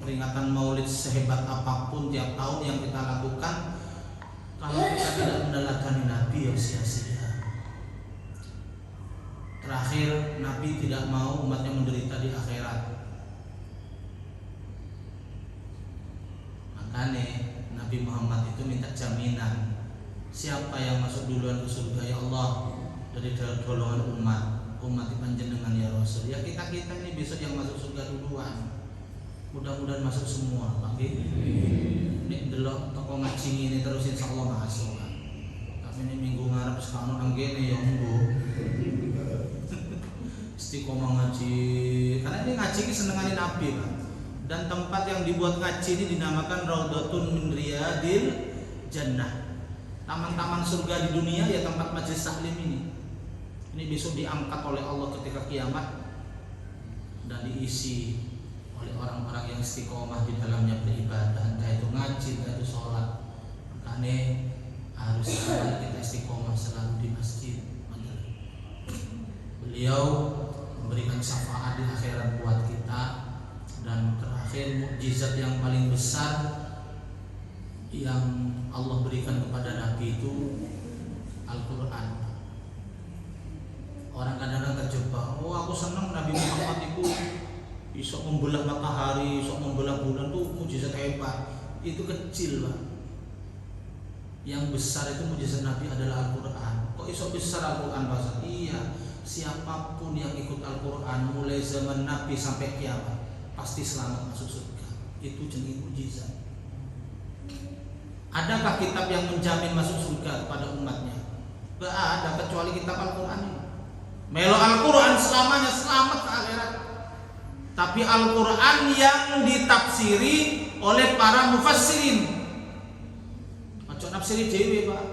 peringatan Maulid sehebat apapun tiap tahun yang kita lakukan, kalau kita tidak meneladani Nabi ya sia-sia. Terakhir Nabi tidak mau umatnya menderita di akhirat. Makanya Nabi Muhammad itu minta jaminan, siapa yang masuk duluan ke surga ya Allah dari golongan umat panjenengan ya Rasul. Ya kita ini besok yang masuk surga duluan. Mudah-mudahan masuk semua, Pak. Nek delok toko ngaji ini terus insyaallah masuk. Tapi ini minggu ngarep sekarang anggene ya monggo. Istiqomah ngaji. Karena ini ngaji ini senengane Nabi, Pak. Dan tempat yang dibuat ngaji ini dinamakan Raudhatun min Riyadil Jannah. Taman-taman surga di dunia ya tempat majelis taklim ini. Ini besok diangkat oleh Allah ketika kiamat dan diisi oleh orang-orang yang istiqomah di dalamnya beribadah, entah itu ngaji, entah itu sholat. Makanya harus kita istiqomah selalu di masjid. Beliau memberikan syafaat di akhirat buat kita. Dan terakhir mukjizat yang paling besar yang Allah berikan kepada Nabi itu Al-Quran. Orang kadang-kadang terjebak, oh aku senang Nabi Muhammad itu bisa membelah matahari, bisa membelah bulan, tuh mukjizat hebat. Itu kecil, Pak. Yang besar itu mukjizat Nabi adalah Al-Quran. Kok iso besar Al-Quran, Pak? Iya, siapapun yang ikut Al-Quran mulai zaman Nabi sampai kiamat pasti selamat masuk surga. Itu jenis mukjizat. Adakah kitab yang menjamin masuk surga kepada umatnya? Gak ada kecuali kitab Al-Quran ini. Melo Al-Quran selamanya selamat ke akhirat. Tapi Al-Quran yang ditafsiri oleh para mufassirin. Ojo nafsiri dhewe, Pak.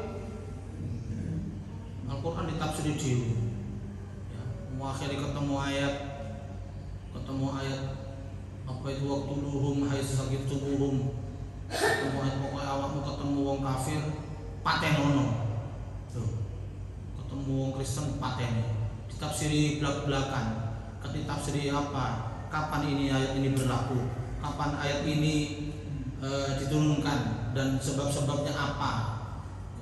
Al-Quran ditafsiri dhewe. Ya, akhirnya ketemu ayat apa itu waktu luhum hai sakit tubuhum. Ketemu ayat pokoknya awakmu ketemu wong kafir patenono. Tuh. Ketemu wong Kristen pateni. Ditafsiri belak-belakan. Ditafsiri apa? Kapan ini ayat ini berlaku? Kapan ayat ini diturunkan dan sebab-sebabnya apa?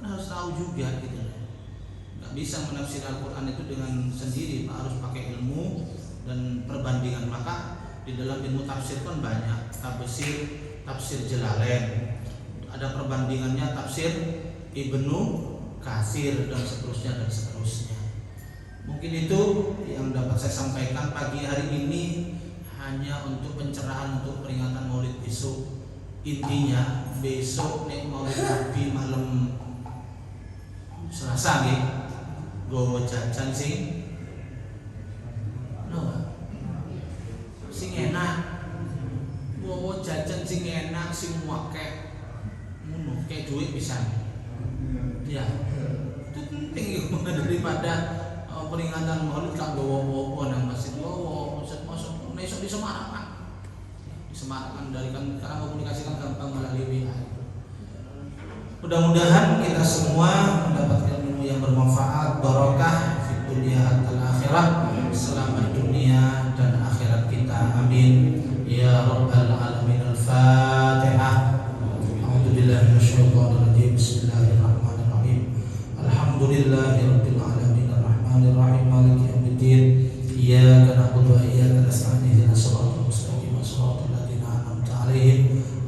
Kan harus tahu juga gitu. Gak bisa menafsir Al-Quran itu dengan sendiri, Pak. Harus pakai ilmu dan perbandingan. Maka di dalam ilmu tafsir kan banyak tafsir Jalalain, ada perbandingannya tafsir Ibnu Katsir dan seterusnya. Mungkin itu yang dapat saya sampaikan pagi hari ini, hanya untuk pencerahan untuk peringatan Maulid besok. Intinya besok nek Maulid Nabi malam Selasa nggih, gowo jajan sing enak, gowo jajan sing enak, sing akeh, ngono kayak duit bisa. Ya, itu penting daripada peringatan Maulid kang gowo-gowo nang masjid gowo, masuk di Semarang dari kan sekarang komunikasikan gampang melalui WA. Mudah-mudahan kita semua mendapatkan ilmu yang bermanfaat, barokah fi dunya dan akhirah, selamat dunia dan akhirat kita. Amin. يا رب العالمين. الفاتحة. أعوذ بالله من الشيطان الرجيم. بسم الله الرحمن الرحيم. الحمد لله رب العالمين الرحمن الرحيم مالك يوم الدين إياك نعبد وإياك نستعين اهدنا الصراط المستقيم صراط الذين أنعمت عليهم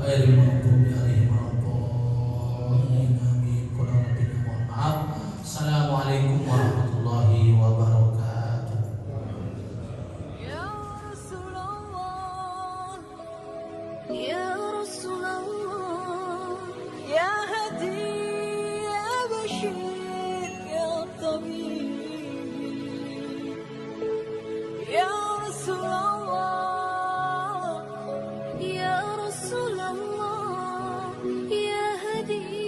غير المغضوب عليهم ولا الضالين آمين. قل ربنا mohon maaf. Assalamualaikum warahmatullahi wabarakatuh. Ya Rasulullah, Ya Rasulullah, Ya Hadi, Ya Bashir, Ya Tabib. Ya Rasulullah, Ya Rasulullah, Ya Hadi.